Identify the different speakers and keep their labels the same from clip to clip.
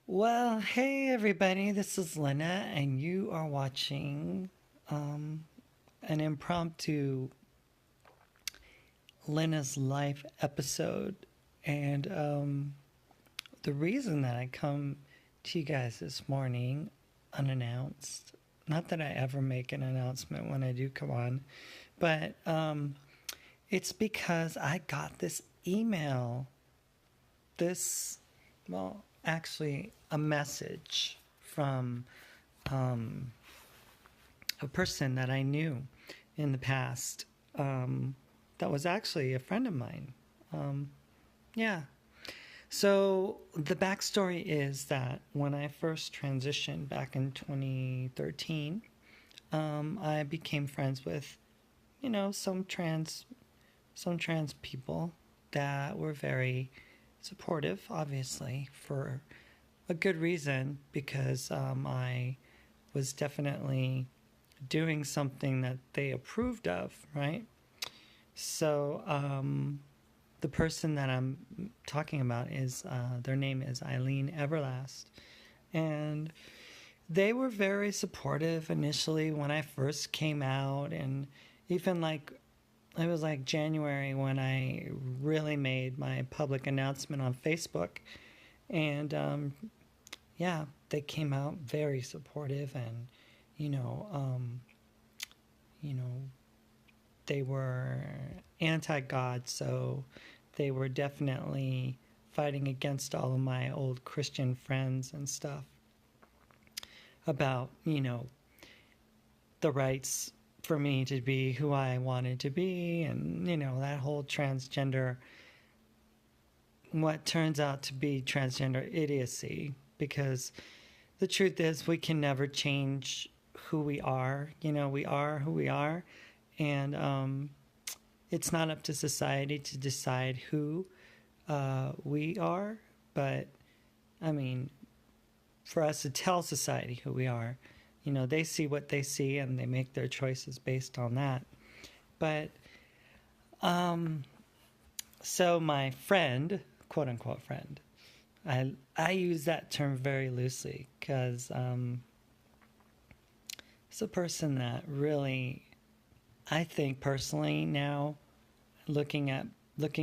Speaker 1: Well, hey everybody, this is Lena, and you are watching um, an impromptu Lena's Life episode. And the reason that I come to you guys this morning unannounced, not that I ever make an announcement when I do come on, but it's because I got this email, this, well, actually, a message from um, a person that I knew in the past that was actually a friend of mine. Um, yeah. So the backstory is that when I first transitioned back in 2013, I became friends with, some trans people that were very supportive, obviously, for a good reason, because I was definitely doing something that they approved of, right? So the person that I'm talking about is their name is Eileen Everlast, and they were very supportive initially when I first came out, and even like it was like January when I really made my public announcement on Facebook, and yeah, they came out very supportive, and you know, um, you know, they were anti-God, so they were definitely fighting against all of my old Christian friends and stuff about, the rights for me to be who I wanted to be, and, that whole transgender, what turns out to be transgender idiocy, because the truth is we can never change who we are. We are who we are, and it's not up to society to decide who we are, but I mean, for us to tell society who we are, they see what they see and they make their choices based on that. But so my friend, quote unquote friend, I use that term very loosely because it's a person that really, I think personally now, looking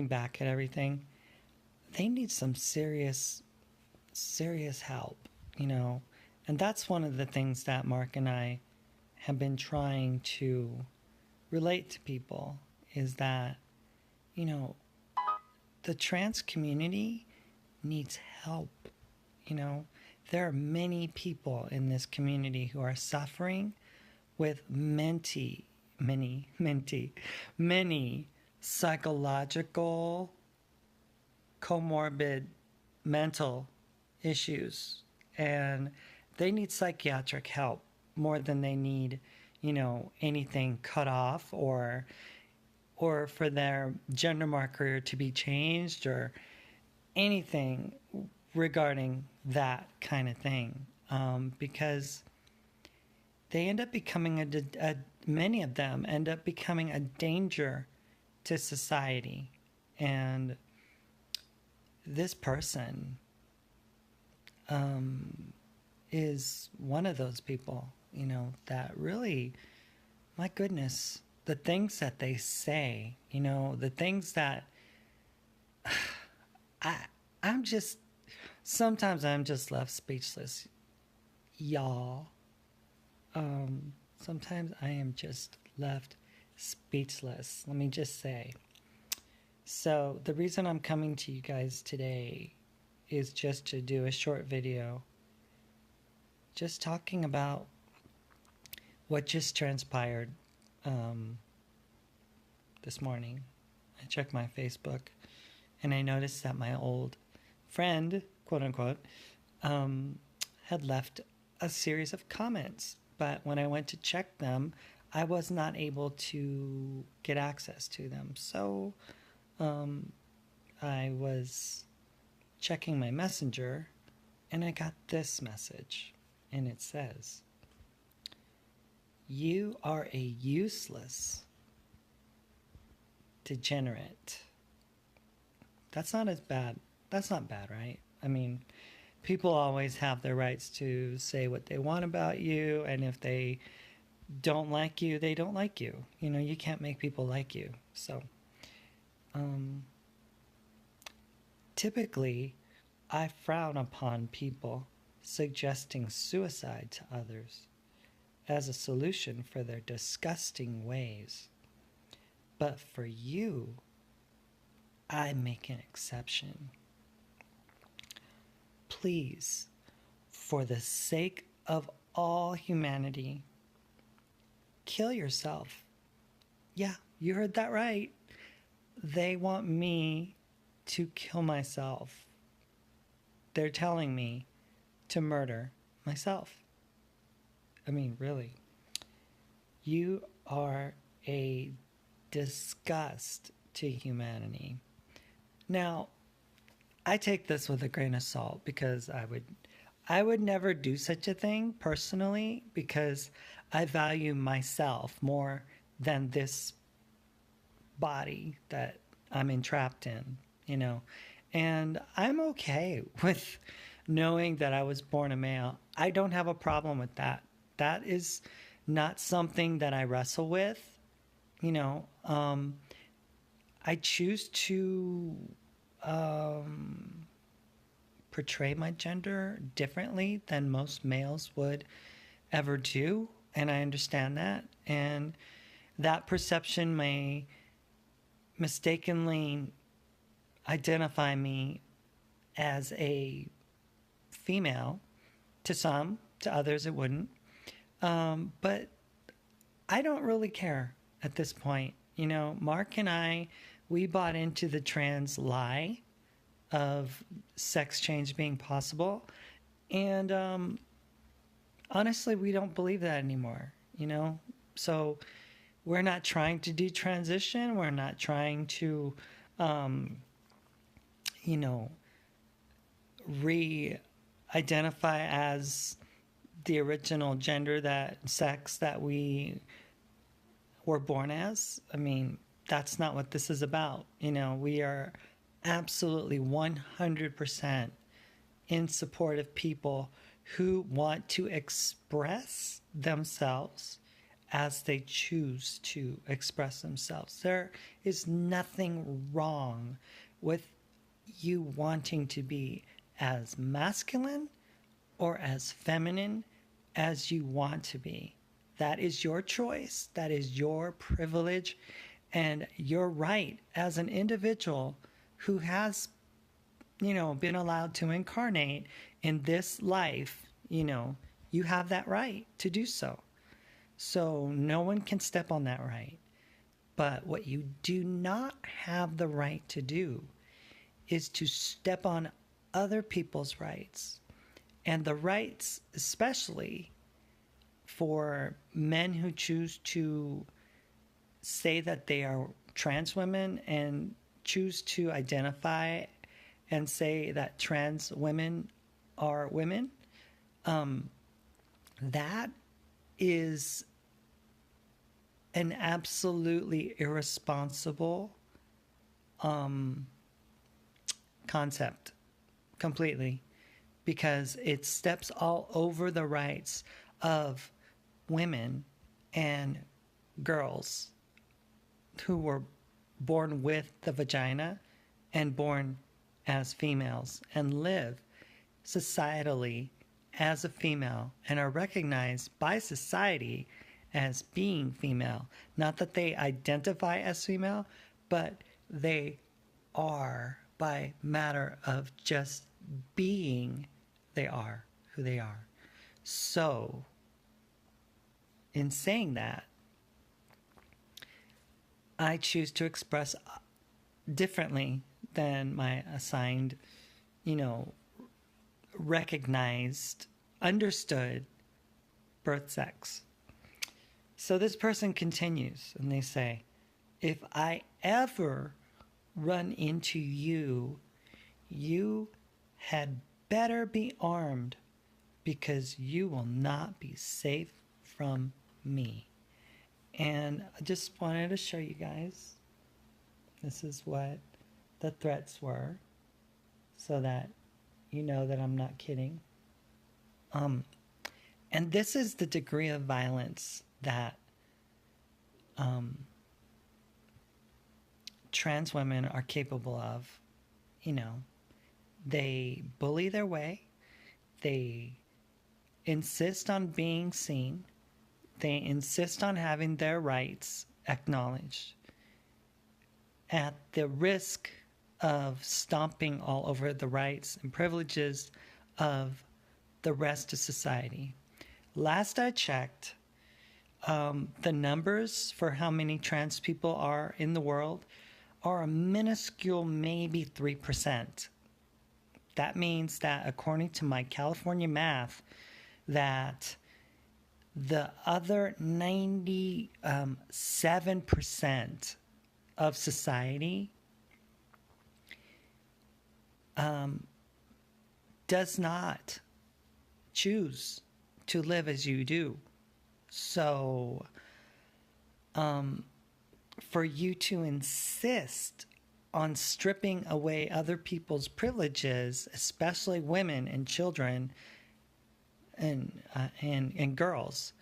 Speaker 1: back at everything, they need some serious help, you know. And that's one of the things that Mark and I have been trying to relate to people is that, you know, the trans community needs help, you know. There are many people in this community who are suffering with many psychological, comorbid mental issues, and they need psychiatric help more than they need, anything cut off or for their gender marker to be changed or anything regarding that kind of thing, because they end up becoming many of them end up becoming a danger to society. And this person is one of those people, that really, my goodness, the things that they say, the things that I, I'm just, sometimes I'm just left speechless, y'all. Sometimes I am just left speechless, let me just say. So, the reason I'm coming to you guys today is just to do a short video just talking about what just transpired this morning. I checked my Facebook and I noticed that my old friend, quote unquote, had left a series of comments. But when I went to check them, I was not able to get access to them. So I was checking my messenger and I got this message. And it says, "You are a useless degenerate." That's not as bad. That's not bad, right? I mean, people always have the rights to say what they want about you, and if they don't like you, they don't like you. You know, you can't make people like you. So, um, typically, I frown upon people suggesting suicide to others as a solution for their disgusting ways. But for you, I make an exception. Please, for the sake of all humanity, kill yourself. Yeah, you heard that right. They want me to kill myself. They're telling me to murder myself. I mean, really. You are a disgust to humanity. Now, I take this with a grain of salt because I would never do such a thing personally because I value myself more than this body that I'm entrapped in, you know. And I'm okay with knowing that I was born a male. I don't have a problem with that. That is not something that I wrestle with, you know. I choose to portray my gender differently than most males would ever do, and I understand that. And that perception may mistakenly identify me as a female to some, to others it wouldn't. But I don't really care at this point. You know, Mark and I, we bought into the trans lie of sex change being possible. And honestly, we don't believe that anymore, you know? So we're not trying to detransition. We're not trying to, you know, re-identify as the original gender, that sex that we were born as. I mean, that's not what this is about. You know, we are absolutely 100% in support of people who want to express themselves as they choose to express themselves. There is nothing wrong with you wanting to be as masculine or as feminine as you want to be. That is your choice. That is your privilege and your right as an individual who has, you know, been allowed to incarnate in this life. You know, you have that right to do so. So no one can step on that right. But what you do not have the right to do is to step on other people's rights. And the rights, especially for men who choose to say that they are trans women and choose to identify and say that trans women are women, that is an absolutely irresponsible concept completely, because it steps all over the rights of women and girls who were born with the vagina and born as females and live societally as a female and are recognized by society as being female. Not that they identify as female, but they are, by matter of just being, they are who they are. So, in saying that, I choose to express differently than my assigned, you know, recognized, understood birth sex. So this person continues and they say, if I ever run into you, you had better be armed because you will not be safe from me. And I just wanted to show you guys, this is what the threats were, so that you know that I'm not kidding. And this is the degree of violence that trans women are capable of. You know, they bully their way, they insist on being seen, they insist on having their rights acknowledged at the risk of stomping all over the rights and privileges of the rest of society. Last I checked, the numbers for how many trans people are in the world are a minuscule, maybe 3%. That means that according to my California math, that the other 97% of society does not choose to live as you do. So, for you to insist on stripping away other people's privileges, especially women and children and girls,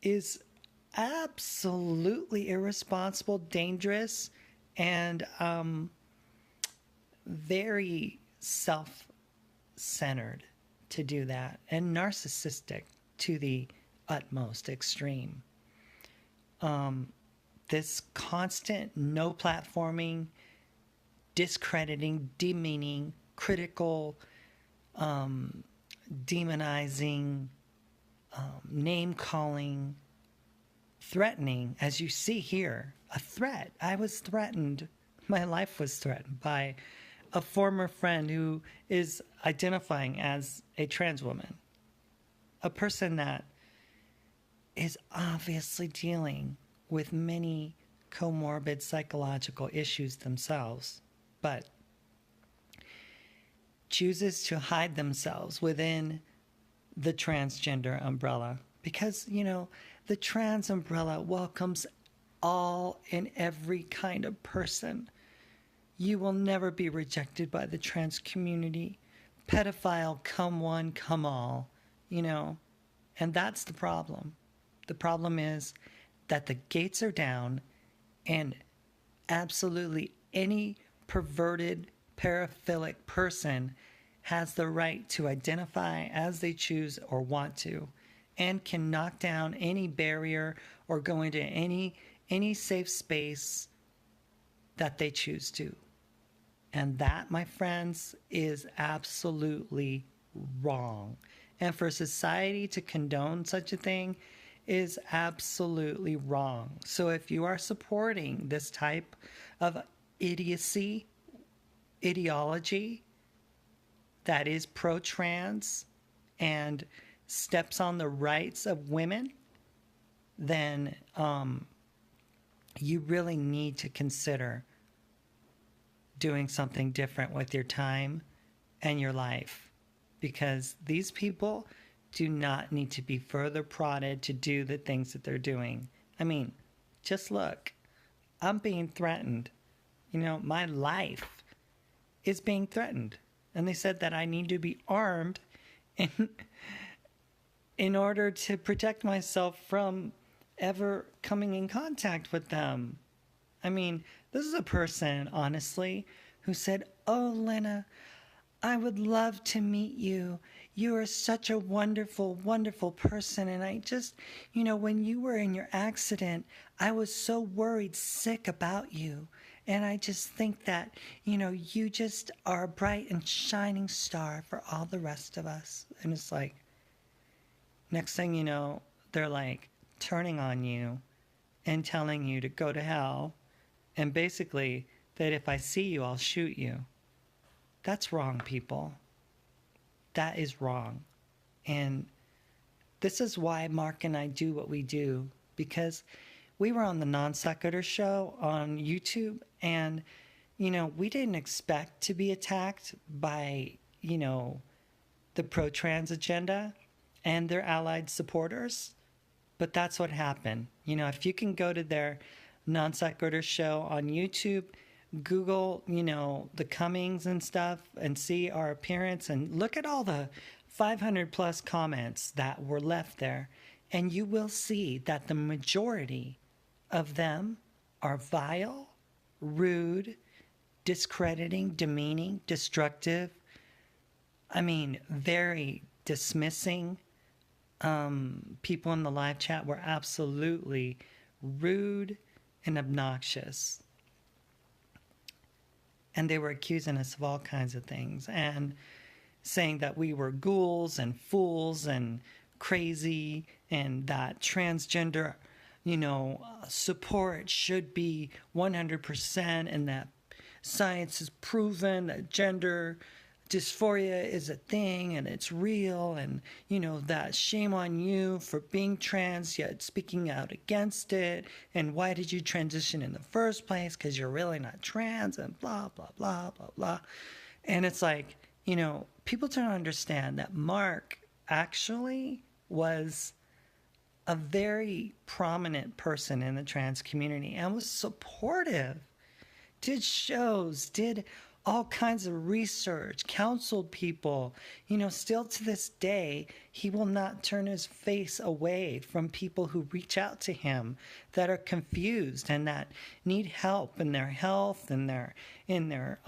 Speaker 1: is absolutely irresponsible, dangerous, and very self-centered to do that, and narcissistic to the utmost extreme. This constant no platforming, discrediting, demeaning, critical, demonizing, name calling, threatening, as you see here, a threat. I was threatened. My life was threatened by a former friend who is identifying as a trans woman, a person that is obviously dealing with many comorbid psychological issues themselves, but chooses to hide themselves within the transgender umbrella because, you know, the trans umbrella welcomes all and every kind of person. You will never be rejected by the trans community. Pedophile, come one, come all, you know, and that's the problem. The problem is that the gates are down and absolutely any perverted, paraphilic person has the right to identify as they choose or want to, and can knock down any barrier or go into any safe space that they choose to. And that, my friends, is absolutely wrong. And for society to condone such a thing is absolutely wrong. So if you are supporting this type of idiocy, ideology that is pro-trans and steps on the rights of women, then you really need to consider doing something different with your time and your life, because these people do not need to be further prodded to do the things that they're doing. I mean, just look, I'm being threatened. You know, my life is being threatened. And they said that I need to be armed in order to protect myself from ever coming in contact with them. I mean, this is a person, honestly, who said, "Oh, Lena, I would love to meet you. You are such a wonderful, wonderful person. And I just, you know, when you were in your accident, I was so worried sick about you. And I just think that, you know, you just are a bright and shining star for all the rest of us." And it's like, next thing you know, they're like turning on you and telling you to go to hell. And basically that if I see you, I'll shoot you. That's wrong, people. That is wrong. And this is why Mark and I do what we do, because we were on the Non Sequitur show on YouTube, and, you know, we didn't expect to be attacked by, you know, the pro-trans agenda and their allied supporters. But that's what happened. You know, if you can go to their Non Sequitur show on YouTube, Google, the Cummings and stuff and see our appearance and look at all the 500 plus comments that were left there. And you will see that the majority of them are vile, rude, discrediting, demeaning, destructive. I mean, very dismissing. People in the live chat were absolutely rude and obnoxious. And they were accusing us of all kinds of things and saying that we were ghouls and fools and crazy and that transgender, support should be 100% and that science has proven that gender dysphoria is a thing and it's real and, that shame on you for being trans yet speaking out against it. And why did you transition in the first place? Because you're really not trans and blah, blah, blah, blah, blah. And it's like, people don't understand that Mark actually was a very prominent person in the trans community and was supportive, did shows, did all kinds of research, counseled people. Still to this day, he will not turn his face away from people who reach out to him that are confused and that need help in their health and in their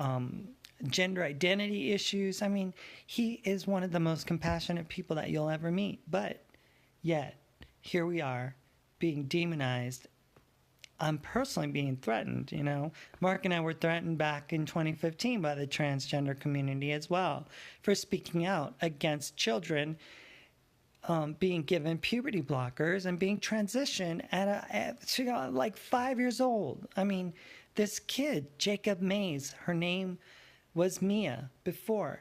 Speaker 1: gender identity issues. I mean, he is one of the most compassionate people that you'll ever meet. But yet, here we are being demonized. I'm personally being threatened, Mark and I were threatened back in 2015 by the transgender community as well for speaking out against children being given puberty blockers and being transitioned at like 5 years old. I mean, this kid, Jacob Mays, her name was Mia before,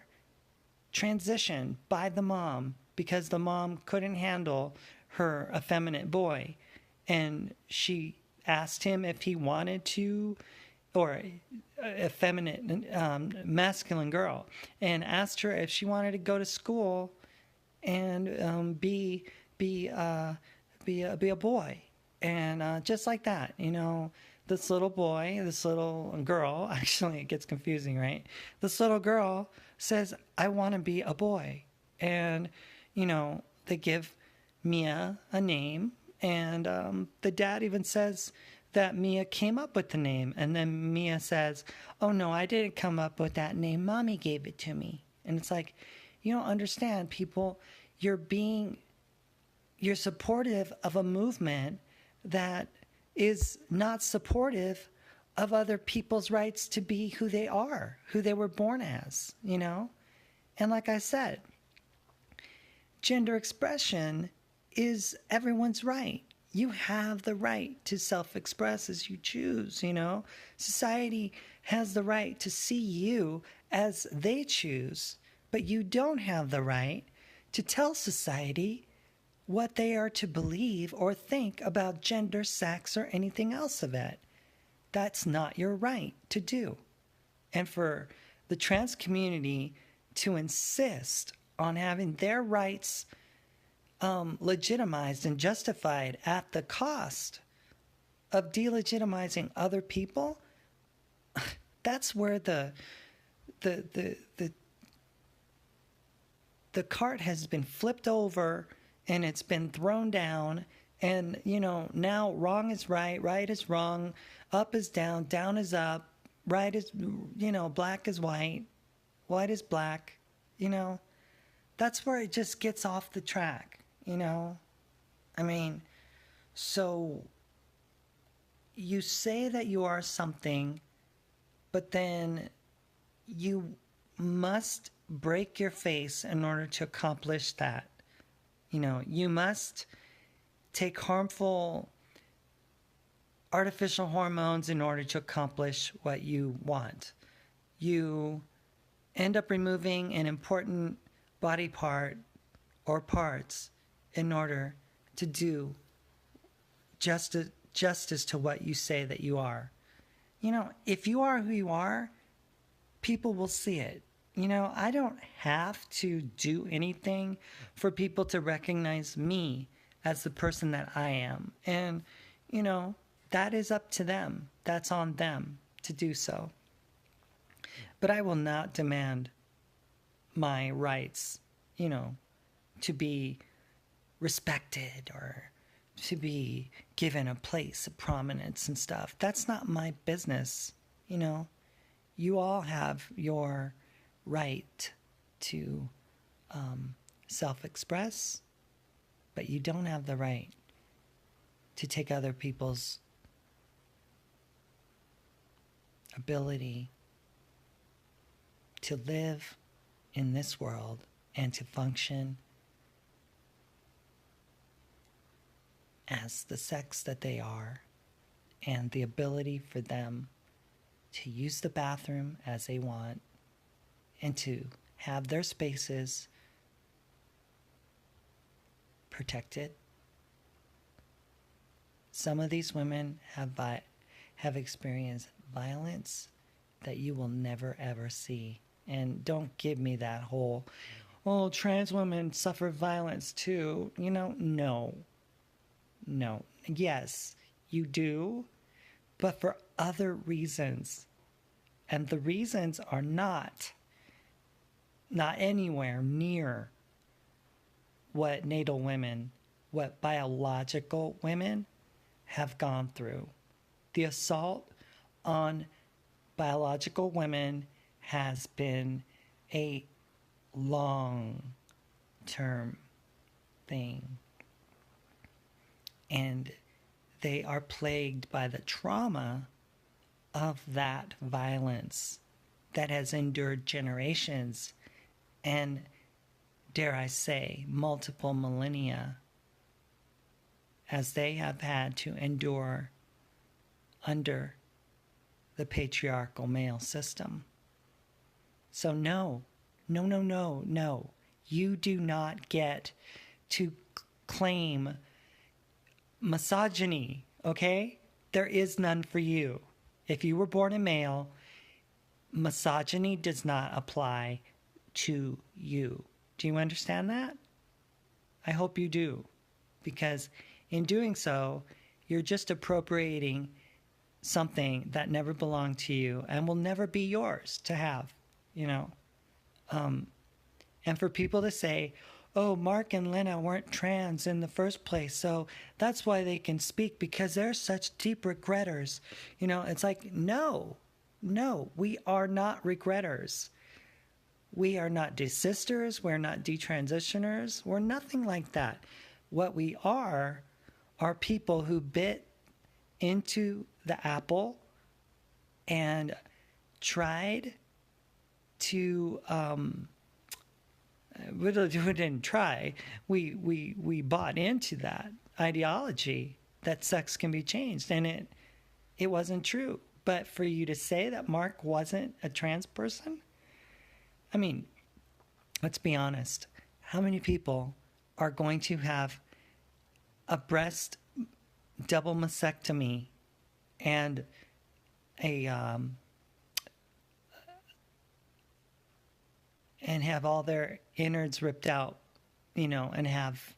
Speaker 1: transitioned by the mom because the mom couldn't handle her effeminate boy. And she asked him if he wanted to, or a feminine, masculine girl, and asked her if she wanted to go to school and be a boy. And just like that, this little boy, this little girl, actually it gets confusing, right? This little girl says, I want to be a boy. And, they give Mia a name. And the dad even says that Mia came up with the name. And then Mia says, oh, no, I didn't come up with that name. Mommy gave it to me. And it's like, you don't understand, people. You're supportive of a movement that is not supportive of other people's rights to be who they are, who they were born as, And like I said, gender expression is everyone's right. You have the right to self-express as you choose, Society has the right to see you as they choose, but you don't have the right to tell society what they are to believe or think about gender, sex, or anything else of it. That's not your right to do. And for the trans community to insist on having their rights legitimized and justified at the cost of delegitimizing other people, that's where the cart has been flipped over and it's been thrown down. And, now wrong is right, right is wrong, up is down, down is up, right is, black is white, white is black, That's where it just gets off the track. So you say that you are something, but then you must break your face in order to accomplish that. You must take harmful artificial hormones in order to accomplish what you want. You end up removing an important body part or parts in order to do justice to what you say that you are. If you are who you are, people will see it. I don't have to do anything for people to recognize me as the person that I am. And, that is up to them. That's on them. to do so. But I will not demand my rights, to be respected or to be given a place of prominence and stuff. That's not my business. You all have your right to self-express, but you don't have the right to take other people's ability to live in this world and to function as the sex that they are, and the ability for them to use the bathroom as they want and to have their spaces protected. Some of these women have experienced violence that you will never ever see. And don't give me that whole, oh, trans women suffer violence too. No. Yes, you do, but for other reasons. And the reasons are not anywhere near what natal women, what biological women have gone through. The assault on biological women has been a long-term thing. And they are plagued by the trauma of that violence that has endured generations and, dare I say, multiple millennia, as they have had to endure under the patriarchal male system. So no. You do not get to claim misogyny, okay? There is none for you. If you were born a male, misogyny does not apply to you. Do you understand that? I hope you do. Because in doing so, you're just appropriating something that never belonged to you and will never be yours to have, And for people to say, oh, Mark and Lena weren't trans in the first place, so that's why they can speak, because they're such deep regretters. It's like, no, we are not regretters. We are not desisters. We're not detransitioners. We're nothing like that. What we are people who bit into the apple and tried to we didn't try. We bought into that ideology that sex can be changed, and it wasn't true. But for you to say that Mark wasn't a trans person, I mean, let's be honest. How many people are going to have a breast double mastectomy and and have all their innards ripped out, and have,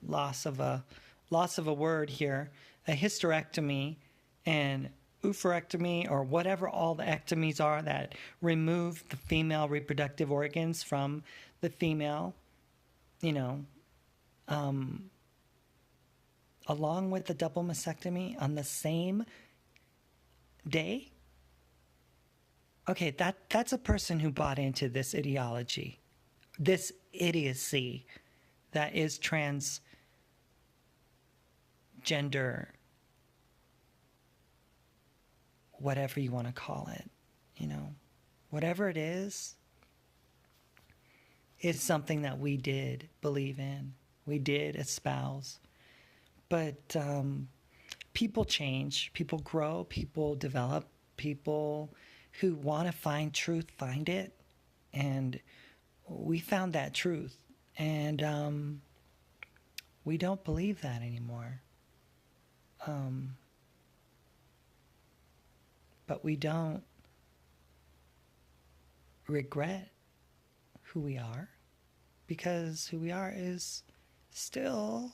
Speaker 1: loss of a word here, a hysterectomy and oophorectomy, or whatever all the ectomies are that remove the female reproductive organs from the female, along with the double mastectomy on the same day. Okay, that's a person who bought into this ideology, this idiocy that is transgender, whatever you want to call it, whatever it is something that we did believe in, we did espouse. But people change, people grow, people develop, people who want to find truth find it, and we found that truth, and we don't believe that anymore. But we don't regret who we are, because who we are is still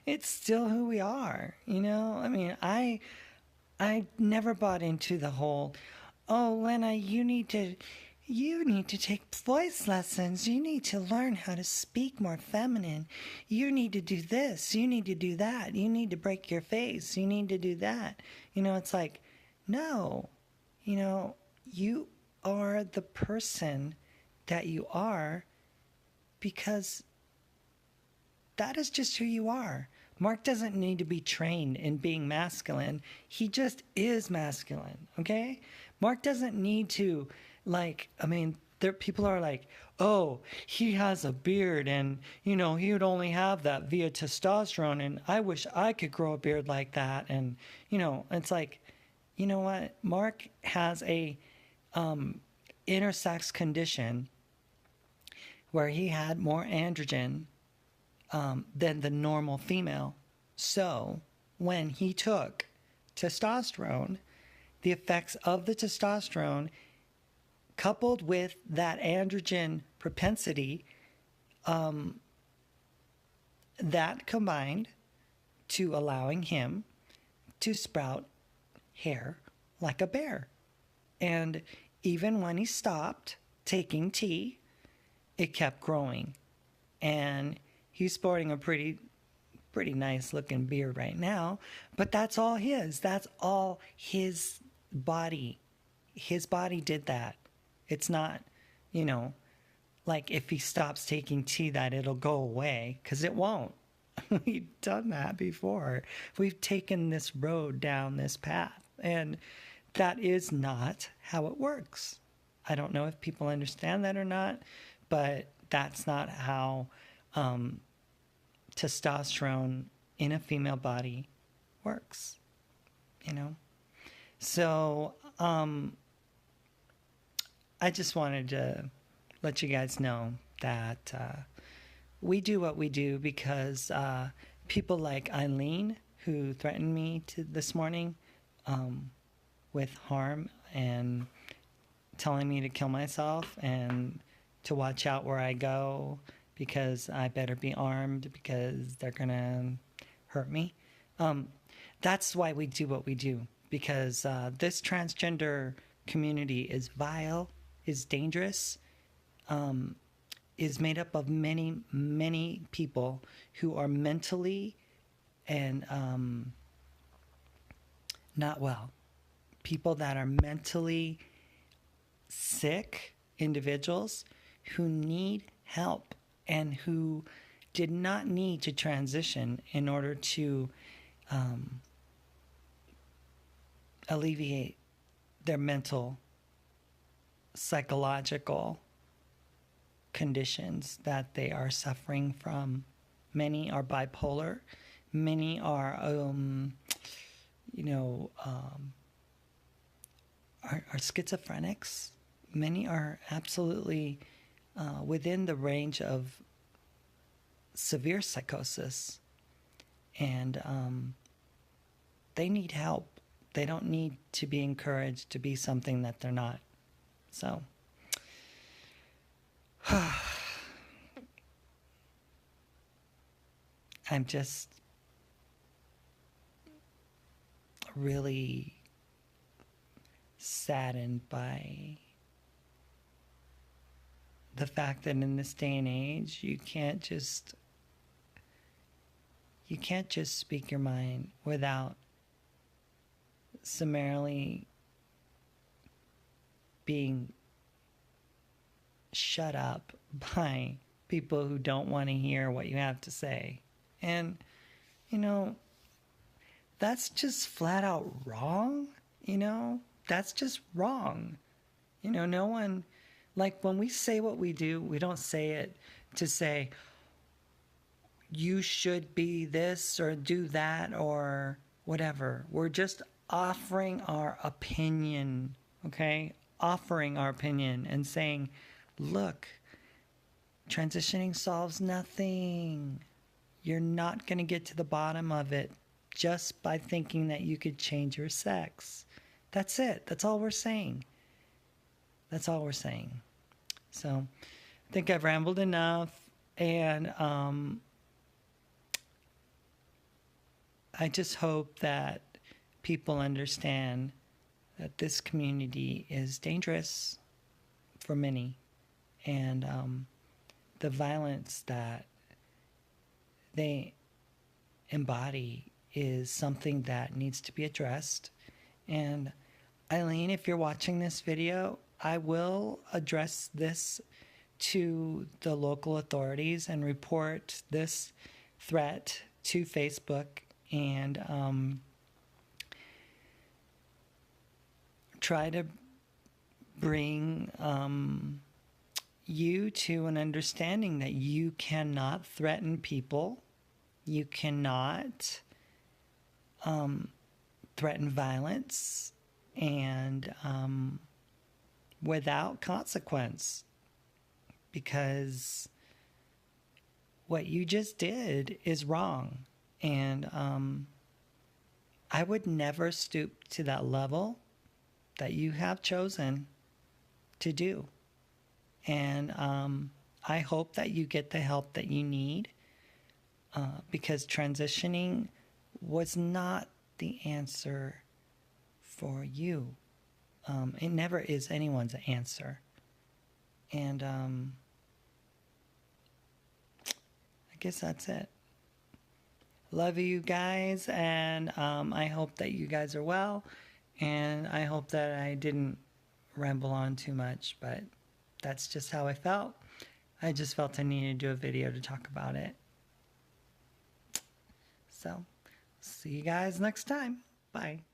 Speaker 1: it's still who we are, you know? I mean, I never bought into the whole, oh, Lena, you need to take voice lessons. You need to learn how to speak more feminine. You need to do this. You need to do that. You need to break your face. You need to do that. You know, it's like, no, you know, you are the person that you are because that is just who you are. Mark doesn't need to be trained in being masculine. He just is masculine, okay? Mark doesn't need to, like, I mean, there people are like, oh, he has a beard and, you know, he would only have that via testosterone and I wish I could grow a beard like that. And, you know, it's like, you know what? Mark has a intersex condition where he had more androgen than the normal female. So when he took testosterone, the effects of the testosterone coupled with that androgen propensity, that combined to allowing him to sprout hair like a bear. And even when he stopped taking tea, it kept growing. And he's sporting a pretty nice looking beard right now, but that's all his. That's all his body. His body did that. It's not, you know, like if he stops taking tea that it'll go away, because it won't. We've done that before. We've taken this road down this path, and that is not how it works. I don't know if people understand that or not, but that's not how testosterone in a female body works, you know? So I just wanted to let you guys know that we do what we do because people like Eileen, who threatened me this morning with harm and telling me to kill myself and to watch out where I go because I better be armed because they're going to hurt me. That's why we do what we do, because this transgender community is vile, is dangerous, is made up of many, many people who are mentally and not well. People that are mentally sick individuals who need help and who did not need to transition in order to alleviate their mental, psychological conditions that they are suffering from. Many are bipolar. Many are, are schizophrenics. Many are absolutely within the range of severe psychosis. And they need help. They don't need to be encouraged to be something that they're not. So, I'm just really saddened by the fact that in this day and age, you can't just speak your mind without summarily being shut up by people who don't want to hear what you have to say. And, you know, that's just flat out wrong, you know? That's just wrong. You know, no one, like when we say what we do, we don't say it to say, you should be this or do that or whatever. We're just offering our opinion, okay? Offering our opinion and saying, look, transitioning solves nothing. You're not going to get to the bottom of it just by thinking that you could change your sex. That's it. That's all we're saying. That's all we're saying. So I think I've rambled enough, and I just hope that people understand that this community is dangerous for many, and the violence that they embody is something that needs to be addressed. And Eileen, if you're watching this video, I will address this to the local authorities and report this threat to Facebook, and try to bring you to an understanding that you cannot threaten people. You cannot threaten violence and without consequence, because what you just did is wrong. And I would never stoop to that level that you have chosen to do. And I hope that you get the help that you need, because transitioning was not the answer for you. It never is anyone's answer. And I guess that's it. Love you guys, and I hope that you guys are well, and I hope that I didn't ramble on too much, but that's just how I felt. I just felt I needed to do a video to talk about it. So, see you guys next time. Bye.